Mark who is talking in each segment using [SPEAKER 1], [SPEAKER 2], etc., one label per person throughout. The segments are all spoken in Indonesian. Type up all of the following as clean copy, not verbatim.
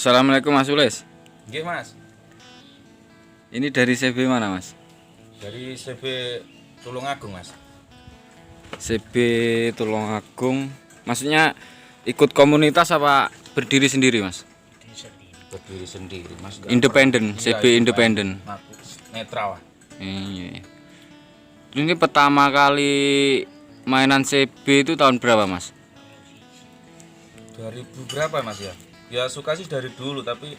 [SPEAKER 1] Assalamualaikum Mas Ules.
[SPEAKER 2] Nggih, Mas.
[SPEAKER 1] Ini dari CB mana Mas?
[SPEAKER 2] Dari CB Tulungagung, Mas.
[SPEAKER 1] CB Tulungagung. Maksudnya ikut komunitas apa berdiri sendiri Mas?
[SPEAKER 2] Berdiri sendiri, Mas.
[SPEAKER 1] Independen,
[SPEAKER 2] Iya,
[SPEAKER 1] CB independen.
[SPEAKER 2] Netral lah.
[SPEAKER 1] Iya. Ini pertama kali mainan CB itu tahun berapa Mas?
[SPEAKER 2] 2000 berapa, Mas ya? Ya suka sih dari dulu, tapi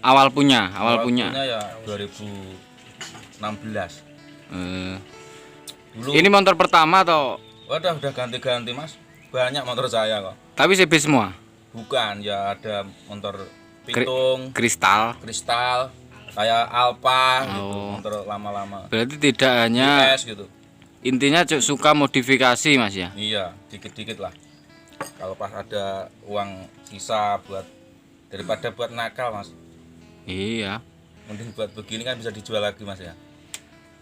[SPEAKER 1] Awal punya.
[SPEAKER 2] ya 2016. Dulu
[SPEAKER 1] Ini motor pertama atau?
[SPEAKER 2] udah ganti-ganti, Mas. Banyak motor saya kok.
[SPEAKER 1] Tapi CB semua?
[SPEAKER 2] Bukan, ya ada motor pitung,
[SPEAKER 1] Kristal.
[SPEAKER 2] kristal, kayak Alfa gitu,
[SPEAKER 1] Oh.
[SPEAKER 2] motor lama-lama.
[SPEAKER 1] Berarti tidak hanya
[SPEAKER 2] US gitu.
[SPEAKER 1] intinya suka modifikasi Mas ya?
[SPEAKER 2] Iya, dikit-dikit lah. Kalau pas ada uang sisa daripada buat nakal, Mas.
[SPEAKER 1] Iya.
[SPEAKER 2] Mending buat begini kan bisa dijual lagi, Mas ya.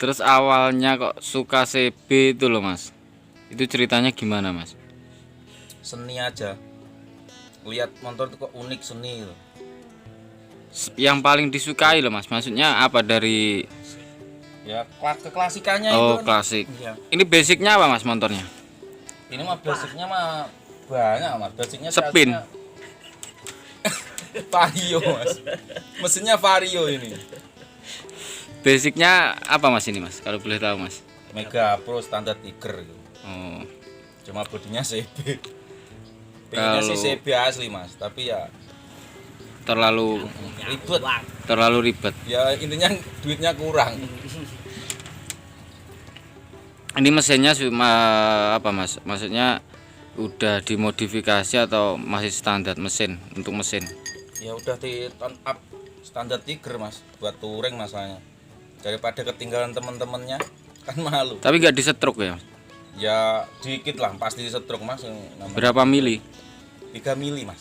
[SPEAKER 1] Terus awalnya kok suka CB itu loh Mas? Itu ceritanya gimana Mas?
[SPEAKER 2] Seni aja. Lihat motor itu kok unik, seni gitu.
[SPEAKER 1] Yang paling disukai loh Mas, maksudnya apa dari?
[SPEAKER 2] Ya keklasikannya itu
[SPEAKER 1] Oh
[SPEAKER 2] kan.
[SPEAKER 1] klasik.
[SPEAKER 2] Iya.
[SPEAKER 1] Ini basicnya apa Mas motornya?
[SPEAKER 2] Ini mah basicnya mah banyak, Mas. Basicnya
[SPEAKER 1] Spin.
[SPEAKER 2] biasanya Vario, Mas. Mesinnya Vario ini.
[SPEAKER 1] Basicnya apa Mas ini Mas, kalau boleh tahu Mas?
[SPEAKER 2] Mega Pro standar Tiger gitu.
[SPEAKER 1] Oh,
[SPEAKER 2] Cuma bodinya CB. Pengennya sih
[SPEAKER 1] Kalau-
[SPEAKER 2] CB asli, Mas, tapi ya
[SPEAKER 1] terlalu
[SPEAKER 2] ribet.
[SPEAKER 1] ribet.
[SPEAKER 2] Ya intinya duitnya kurang.
[SPEAKER 1] Ini mesinnya apa Mas? Maksudnya udah dimodifikasi atau masih standar mesin untuk mesin?
[SPEAKER 2] Ya udah di tone up standar Tiger, Mas, buat touring masalahnya. Daripada ketinggalan teman-temannya kan malu.
[SPEAKER 1] Tapi nggak disetruk ya?
[SPEAKER 2] Ya dikit lah, pasti setruk, Mas. Yang namanya
[SPEAKER 1] Berapa mili?
[SPEAKER 2] 3 mili, Mas.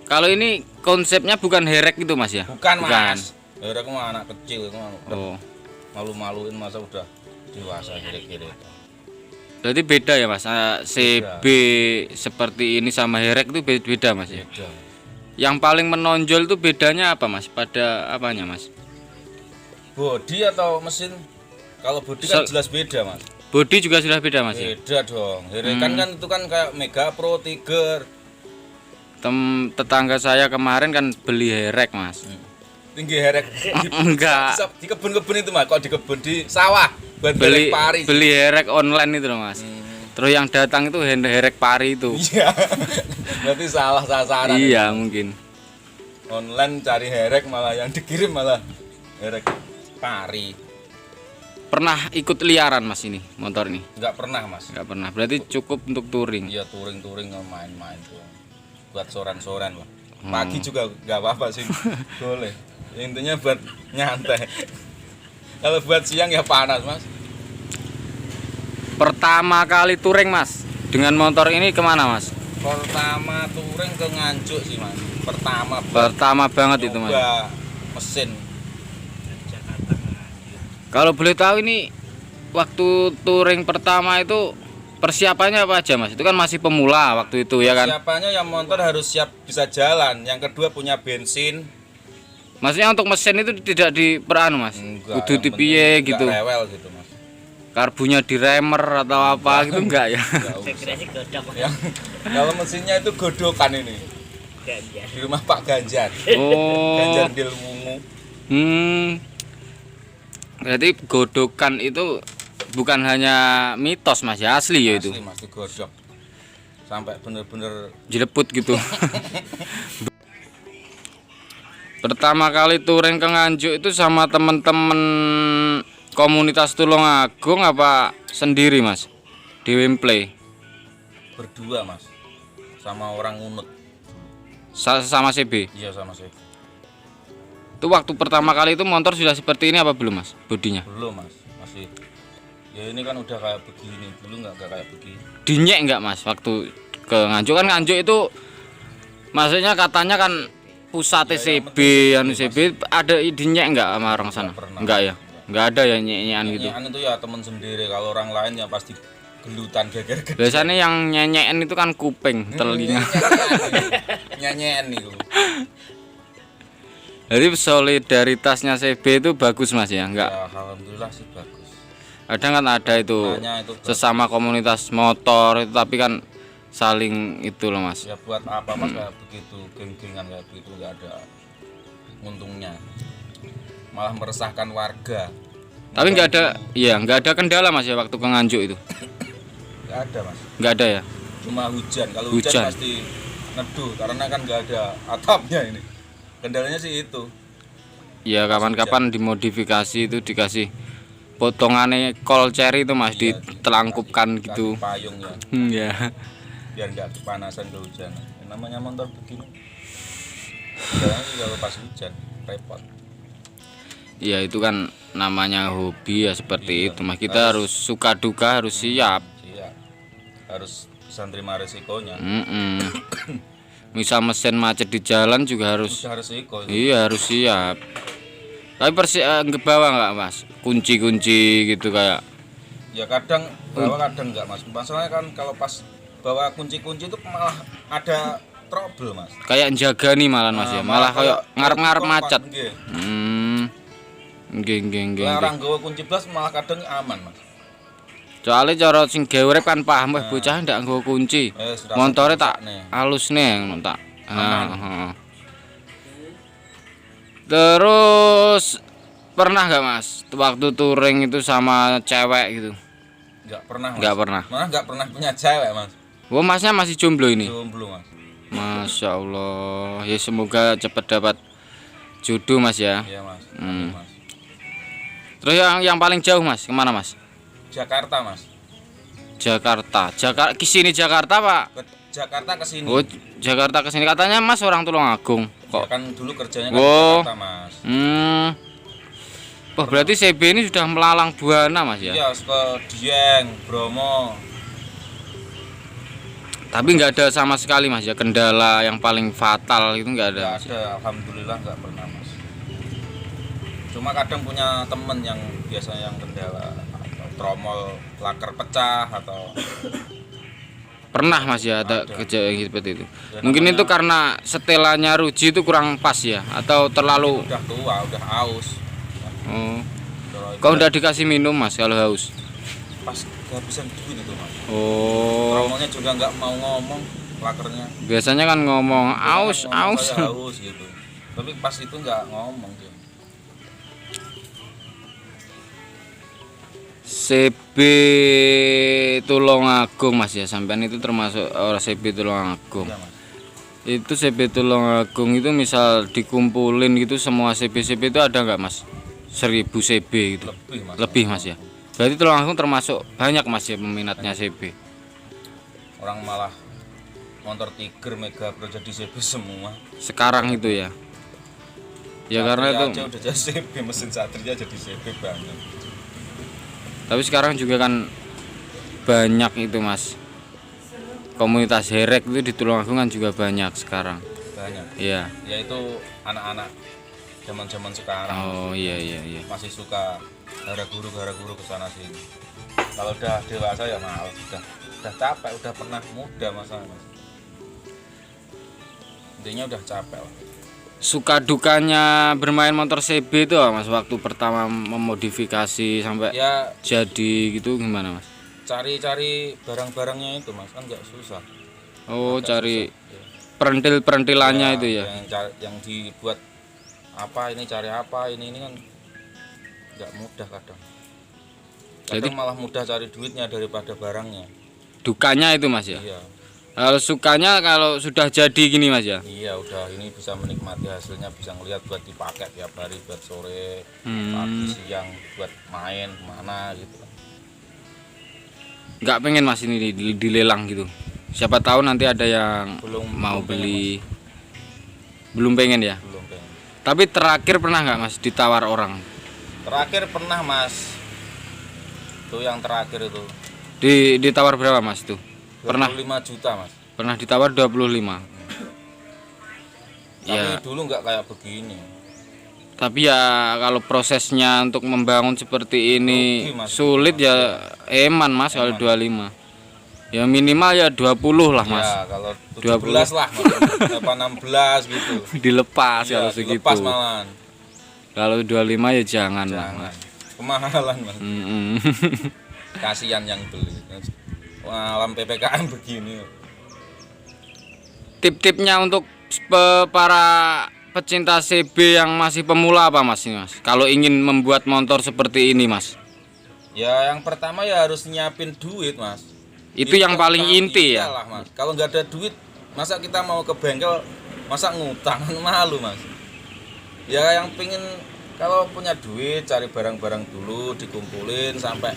[SPEAKER 1] Kalau ini konsepnya bukan herek gitu Mas ya?
[SPEAKER 2] Bukan, Mas. Ya udah, aku mah anak kecil, aku mah
[SPEAKER 1] Oh,
[SPEAKER 2] malu-maluin, masa udah dewasa gede-gede.
[SPEAKER 1] berarti beda ya Mas? CB seperti ini sama herek itu beda Mas ya?
[SPEAKER 2] Beda.
[SPEAKER 1] Yang paling menonjol itu bedanya apa Mas? Pada apanya Mas?
[SPEAKER 2] Bodi atau mesin? Kalau bodi kan jelas beda, Mas.
[SPEAKER 1] Bodi juga sudah beda Mas ya?
[SPEAKER 2] Beda dong. Herekan kan itu kan kayak Mega Pro, Tiger.
[SPEAKER 1] Tetangga saya kemarin kan beli herek Mas.
[SPEAKER 2] Tinggi herek.
[SPEAKER 1] Enggak,
[SPEAKER 2] Di kebun-kebun itu, Mas. Kok di kebun di sawah buat
[SPEAKER 1] beli
[SPEAKER 2] herek pari.
[SPEAKER 1] beli herek online itu loh Mas. Terus yang datang itu herek pari itu.
[SPEAKER 2] Iya. Berarti salah sasaran.
[SPEAKER 1] Iya mungkin.
[SPEAKER 2] Online cari herek, malah yang dikirim malah herek pari.
[SPEAKER 1] Pernah ikut liaran Mas ini motor ini?
[SPEAKER 2] Enggak pernah, Mas.
[SPEAKER 1] Enggak pernah. Berarti cukup untuk touring.
[SPEAKER 2] Iya, touring-touring main-main tuh. Buat soran-soran lah. Pagi juga nggak apa-apa sih. Boleh. Intinya buat nyantai. Kalau buat siang ya panas, Mas.
[SPEAKER 1] Pertama kali touring Mas dengan motor ini kemana Mas?
[SPEAKER 2] Pertama touring ke Nganjuk sih, Mas. Pertama
[SPEAKER 1] Pertama banget itu Mas.
[SPEAKER 2] nyoba mesin.
[SPEAKER 1] Kalau boleh tahu ini waktu touring pertama itu persiapannya apa aja Mas? Itu kan masih pemula waktu itu ya kan?
[SPEAKER 2] Siapanya yang motor harus siap bisa jalan. Yang kedua punya bensin.
[SPEAKER 1] Maksudnya untuk mesin itu tidak diperanu Mas?
[SPEAKER 2] Enggak.
[SPEAKER 1] Kudu
[SPEAKER 2] yang
[SPEAKER 1] dipiye
[SPEAKER 2] penting
[SPEAKER 1] gitu?
[SPEAKER 2] enggak rewel gitu, Mas.
[SPEAKER 1] Karbunya di remer atau apa gitu enggak ya?
[SPEAKER 2] Enggak usah. Kalau mesinnya itu godokan ini. Di rumah Pak Ganjar.
[SPEAKER 1] Oh.
[SPEAKER 2] Ganjar Dilmungu.
[SPEAKER 1] Berarti godokan itu bukan hanya mitos Mas ya, asli ya itu.
[SPEAKER 2] Asli, Mas, digodok. Sampai bener-bener
[SPEAKER 1] Dileput gitu. Pertama kali touring ke Nganjuk itu sama temen-temen komunitas Tulungagung apa sendiri Mas? Di Wempley.
[SPEAKER 2] berdua, Mas. Sama orang Unut.
[SPEAKER 1] Sama CB.
[SPEAKER 2] Iya, sama saya.
[SPEAKER 1] Itu waktu pertama kali itu motor sudah seperti ini apa belum Mas? Bodinya?
[SPEAKER 2] Belum, Mas. Masih. Ya ini kan udah kayak begini. Dulu nggak kayak begini.
[SPEAKER 1] Dinyek enggak Mas waktu ke Nganjuk? Kan Nganjuk itu maksudnya katanya kan pusat CB, anu CB ada dinyek enggak sama orang sana?
[SPEAKER 2] pernah.
[SPEAKER 1] Enggak ya? Enggak ada ya nyek-nyekan gitu.
[SPEAKER 2] Nyanyian itu ya teman sendiri. Kalau orang lain ya pasti gelutan geger gede.
[SPEAKER 1] Biasanya yang nyenyeken itu kan kuping, telinga.
[SPEAKER 2] Nyanyian nih.
[SPEAKER 1] Jadi solidaritasnya CB itu bagus Mas ya, enggak?
[SPEAKER 2] Ya, alhamdulillah sih bagus.
[SPEAKER 1] Kadang kan ada itu
[SPEAKER 2] Makanya itu
[SPEAKER 1] sesama komunitas motor itu, tapi kan saling itu loh Mas.
[SPEAKER 2] ya buat apa Mas kayak begitu, geng-gengan kayak begitu nggak ada untungnya. Malah meresahkan warga.
[SPEAKER 1] Tapi nggak ada, iya nggak ada kendala Mas ya waktu ke Nganjuk itu.
[SPEAKER 2] Nggak ada Mas.
[SPEAKER 1] Nggak ada ya?
[SPEAKER 2] Cuma hujan. Kalau
[SPEAKER 1] Hujan.
[SPEAKER 2] hujan pasti neduh karena kan nggak ada atapnya ini. Kendalanya sih itu.
[SPEAKER 1] Ya kapan-kapan dimodifikasi itu dikasih potongannya kol cherry itu Mas,
[SPEAKER 2] Iya,
[SPEAKER 1] ditelangkupkan gitu.
[SPEAKER 2] kasih payung ya,
[SPEAKER 1] Ya.
[SPEAKER 2] biar nggak kepanasan ke hujan. Yang namanya motor begini. Kendalanya sih kalau pas hujan repot.
[SPEAKER 1] Ya itu kan namanya hobi ya seperti
[SPEAKER 2] Iya,
[SPEAKER 1] itu Mas. Kita harus suka duka harus siap.
[SPEAKER 2] Iya. Harus bisa terima resikonya.
[SPEAKER 1] Misal mesin macet di jalan juga harus,
[SPEAKER 2] Udah harus resiko itu.
[SPEAKER 1] iya harus siap. Tapi bawa nggak Mas? Kunci-kunci gitu kayak.
[SPEAKER 2] Ya kadang bawa kadang enggak Mas. Masalahnya kan kalau pas bawa kunci-kunci itu malah ada trouble Mas.
[SPEAKER 1] Kayak jaga nih malah Mas ya. Malah kayak ngarep-ngarep macet.
[SPEAKER 2] Nggih.
[SPEAKER 1] Nggih.
[SPEAKER 2] Orang gawa kunci blas malah kadang aman Mas.
[SPEAKER 1] Soalnya cara sing gawe urip kan paham weh bocah ndak nggo kunci.
[SPEAKER 2] Sudah
[SPEAKER 1] Montore tak
[SPEAKER 2] nih.
[SPEAKER 1] halus nih ngono tak. Heeh. Terus pernah nggak Mas waktu touring itu sama cewek gitu?
[SPEAKER 2] Enggak pernah Mas.
[SPEAKER 1] Nggak pernah.
[SPEAKER 2] Malah enggak pernah punya cewek Mas.
[SPEAKER 1] Wah Masnya masih jomblo ini?
[SPEAKER 2] Jomblo Mas.
[SPEAKER 1] Masya Allah. Ya semoga cepat dapat jodoh Mas ya.
[SPEAKER 2] Iya Mas. Mas.
[SPEAKER 1] Terus yang paling jauh Mas kemana Mas?
[SPEAKER 2] Jakarta Mas.
[SPEAKER 1] Jakarta. Kesini Jakarta Pak?
[SPEAKER 2] Ke Jakarta ke sini.
[SPEAKER 1] Oh Jakarta kesini katanya Mas orang Tulungagung
[SPEAKER 2] Ya
[SPEAKER 1] kok.
[SPEAKER 2] kan dulu kerjanya kan di
[SPEAKER 1] Oh.
[SPEAKER 2] Jakarta Mas.
[SPEAKER 1] Oh berarti CB ini sudah melalang buana Mas ya?
[SPEAKER 2] Iya ke Dieng, Bromo.
[SPEAKER 1] Tapi nggak ada sama sekali Mas ya kendala yang paling fatal itu nggak ada.
[SPEAKER 2] Enggak
[SPEAKER 1] Mas, ya?
[SPEAKER 2] ada, alhamdulillah enggak pernah Mas. Cuma kadang punya temen yang biasanya yang kendala atau tromol laker pecah atau
[SPEAKER 1] Pernah Mas ya ada
[SPEAKER 2] Ada.
[SPEAKER 1] kejadian seperti itu.
[SPEAKER 2] Ya,
[SPEAKER 1] Mungkin
[SPEAKER 2] namanya-
[SPEAKER 1] itu karena setelannya Ruji itu kurang pas ya atau terlalu.
[SPEAKER 2] udah tua, udah haus.
[SPEAKER 1] Oh.
[SPEAKER 2] Kalau
[SPEAKER 1] Kau udah dikasih minum Mas kalau haus?
[SPEAKER 2] pas kehabisan duit itu Mas.
[SPEAKER 1] Oh.
[SPEAKER 2] Tromolnya juga nggak mau ngomong lakernya.
[SPEAKER 1] Biasanya kan ngomong aus
[SPEAKER 2] Biasanya ngomong,
[SPEAKER 1] aus.
[SPEAKER 2] saya haus gitu. Tapi pas itu nggak ngomong dia.
[SPEAKER 1] CB Tulungagung Mas ya, sampean itu termasuk orang CB Tulungagung.
[SPEAKER 2] Iya Mas.
[SPEAKER 1] Itu CB Tulungagung itu misal dikumpulin gitu semua CB itu ada nggak Mas? 1000 CB gitu.
[SPEAKER 2] Lebih Mas.
[SPEAKER 1] Lebih Mas ya. Berarti Tulungagung termasuk banyak Mas ya peminatnya CB.
[SPEAKER 2] Orang malah motor Tiger Mega Pro jadi CB semua.
[SPEAKER 1] Sekarang itu ya. Ya karena
[SPEAKER 2] Satria
[SPEAKER 1] itu.
[SPEAKER 2] aja udah jadi CB, mesin Satria jadi CB banget.
[SPEAKER 1] Tapi sekarang juga kan banyak itu Mas. Komunitas herek itu di Tulungagung kan juga banyak sekarang.
[SPEAKER 2] Banyak.
[SPEAKER 1] Iya.
[SPEAKER 2] Ya itu anak-anak zaman-zaman sekarang
[SPEAKER 1] Oh iya.
[SPEAKER 2] masih suka gara guru ke sana sini. Kalau udah dewasa ya malas, udah capek, udah pernah muda Mas. Intinya udah capek lah.
[SPEAKER 1] Suka dukanya bermain motor CB itu apa, Mas waktu pertama memodifikasi sampai
[SPEAKER 2] Ya
[SPEAKER 1] jadi gitu gimana Mas?
[SPEAKER 2] cari-cari barang-barangnya itu Mas, kan nggak susah.
[SPEAKER 1] Oh
[SPEAKER 2] Agak
[SPEAKER 1] cari
[SPEAKER 2] susah.
[SPEAKER 1] perentil-perentilannya itu ya.
[SPEAKER 2] Yang dibuat apa ini, cari apa ini kan nggak mudah kadang.
[SPEAKER 1] Jadi-
[SPEAKER 2] Malah mudah cari duitnya daripada barangnya.
[SPEAKER 1] Dukanya itu Mas ya.
[SPEAKER 2] Iya.
[SPEAKER 1] Kalau sukanya kalau sudah jadi gini Mas ya.
[SPEAKER 2] Iya udah ini bisa menikmati hasilnya, bisa ngelihat buat dipakai tiap hari, buat sore,
[SPEAKER 1] Hmm.
[SPEAKER 2] pagi, siang, buat main kemana gitu.
[SPEAKER 1] Nggak pengen Mas ini dilelang gitu. Siapa tahu nanti ada yang
[SPEAKER 2] Belum
[SPEAKER 1] mau
[SPEAKER 2] belum pengen,
[SPEAKER 1] beli. Belum pengen ya.
[SPEAKER 2] Mas. Belum pengen.
[SPEAKER 1] Tapi terakhir pernah nggak Mas ditawar orang?
[SPEAKER 2] Terakhir pernah Mas. Tuh yang terakhir itu.
[SPEAKER 1] Ditawar berapa Mas tuh? Pernah
[SPEAKER 2] 25 juta Mas.
[SPEAKER 1] pernah ditawar 25.
[SPEAKER 2] Tapi
[SPEAKER 1] Ya.
[SPEAKER 2] dulu nggak kayak begini.
[SPEAKER 1] Tapi ya kalau prosesnya untuk membangun seperti ini
[SPEAKER 2] Rugi, Mas.
[SPEAKER 1] sulit ya eman Mas kalau 25. Ya minimal ya 20 lah Mas.
[SPEAKER 2] Ya kalau 17 lah maksudnya. Apa 16 gitu.
[SPEAKER 1] Dilepas
[SPEAKER 2] Ya,
[SPEAKER 1] kalau segitu.
[SPEAKER 2] dilepas malahan.
[SPEAKER 1] Kalau 25 ya jangan lah
[SPEAKER 2] Jangan.
[SPEAKER 1] Mas.
[SPEAKER 2] Kemahalan Mas.
[SPEAKER 1] Mm-mm.
[SPEAKER 2] Kasihan yang beli. Alam PPKM begini.
[SPEAKER 1] Tip-tipnya untuk para pecinta CB yang masih pemula apa Mas ini Mas? Kalau ingin membuat motor seperti ini Mas.
[SPEAKER 2] Ya yang pertama ya harus nyiapin duit Mas.
[SPEAKER 1] Itu yang paling inti ya.
[SPEAKER 2] Iyalah, Mas. Kalau nggak ada duit, masa kita mau ke bengkel, masa ngutang malu Mas. Ya yang pengen kalau punya duit cari barang-barang dulu dikumpulin sampai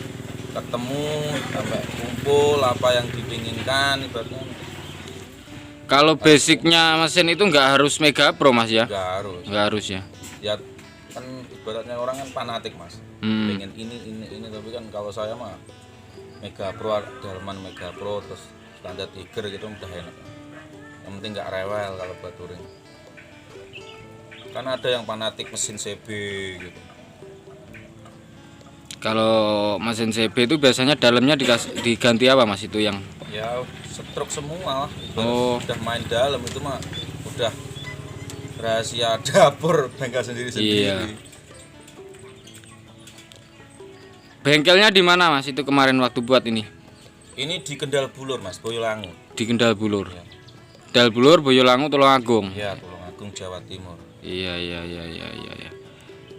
[SPEAKER 2] ketemu, sampai kumpul apa yang dipinginkan ibaratnya.
[SPEAKER 1] Kalau basicnya mesin itu nggak harus Mega Pro Mas ya?
[SPEAKER 2] Nggak harus.
[SPEAKER 1] Nggak harus ya.
[SPEAKER 2] Ya kan ibaratnya orang kan fanatik Mas. Pengen ini tapi kan kalau saya mah Mega Pro, dalaman Mega Pro terus standar Tiger gitu udah enak. Yang penting nggak rewel kalau buat touring. Kan ada yang fanatik mesin CB gitu.
[SPEAKER 1] Kalau mesin CB itu biasanya dalamnya diganti apa Mas itu yang?
[SPEAKER 2] Ya stroke semua lah.
[SPEAKER 1] Oh.
[SPEAKER 2] Udah main dalam itu mah udah rahasia dapur bengkel sendiri-sendiri.
[SPEAKER 1] Iya. Bengkelnya di mana Mas itu kemarin waktu buat ini?
[SPEAKER 2] Ini di Kendal Bulur Mas, Boyolangu.
[SPEAKER 1] Di Kendal Bulur.
[SPEAKER 2] Ya.
[SPEAKER 1] Kendal Bulur, Boyolangu, Tulungagung.
[SPEAKER 2] Ya, Tulungagung Jawa Timur.
[SPEAKER 1] Iya.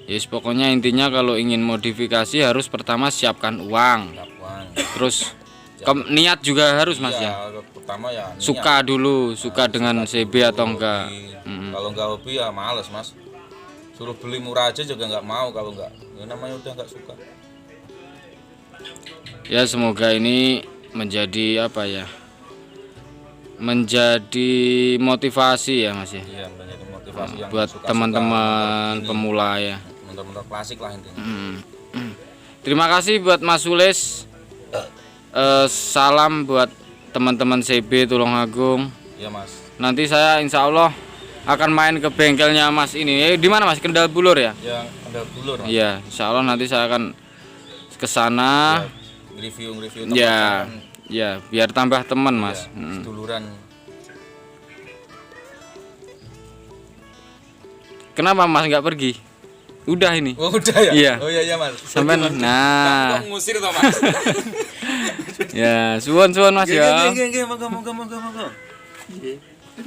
[SPEAKER 1] Yes, pokoknya intinya kalau ingin modifikasi harus pertama siapkan uang.
[SPEAKER 2] Lapuan.
[SPEAKER 1] Terus niat juga harus Mas ya.
[SPEAKER 2] Pertama ya niat.
[SPEAKER 1] Suka dulu, suka dengan CB atau enggak.
[SPEAKER 2] Kalau enggak hobi ya males Mas. Suruh beli murah aja juga enggak mau kalau enggak. Ya namanya udah enggak suka.
[SPEAKER 1] Ya semoga ini menjadi apa ya? Menjadi motivasi ya Mas ya.
[SPEAKER 2] Iya, menjadi motivasi yang
[SPEAKER 1] Buat
[SPEAKER 2] suka-suka
[SPEAKER 1] teman-teman
[SPEAKER 2] motor ini.
[SPEAKER 1] pemula ya.
[SPEAKER 2] Motor-motor klasik lah intinya.
[SPEAKER 1] Terima kasih buat Mas Sulis. Salam buat teman-teman CB Tulungagung.
[SPEAKER 2] Iya Mas.
[SPEAKER 1] Nanti saya insya Allah akan main ke bengkelnya Mas ini. Di mana Mas? Kendal Bulur ya?
[SPEAKER 2] Yang Kendal Bulur Mas.
[SPEAKER 1] Iya, insya Allah nanti saya akan ke sana.
[SPEAKER 2] Review
[SPEAKER 1] Ya,
[SPEAKER 2] teman-teman.
[SPEAKER 1] ya, biar tambah teman Mas.
[SPEAKER 2] Ya, seduluran.
[SPEAKER 1] Kenapa Mas nggak pergi? Udah ini.
[SPEAKER 2] Oh, udah ya?
[SPEAKER 1] Iya.
[SPEAKER 2] Oh iya Mas.
[SPEAKER 1] Sampai nah.
[SPEAKER 2] Kok ngusir toh Mas?
[SPEAKER 1] Ya, suwun Mas ya.
[SPEAKER 2] Nggih, monggo.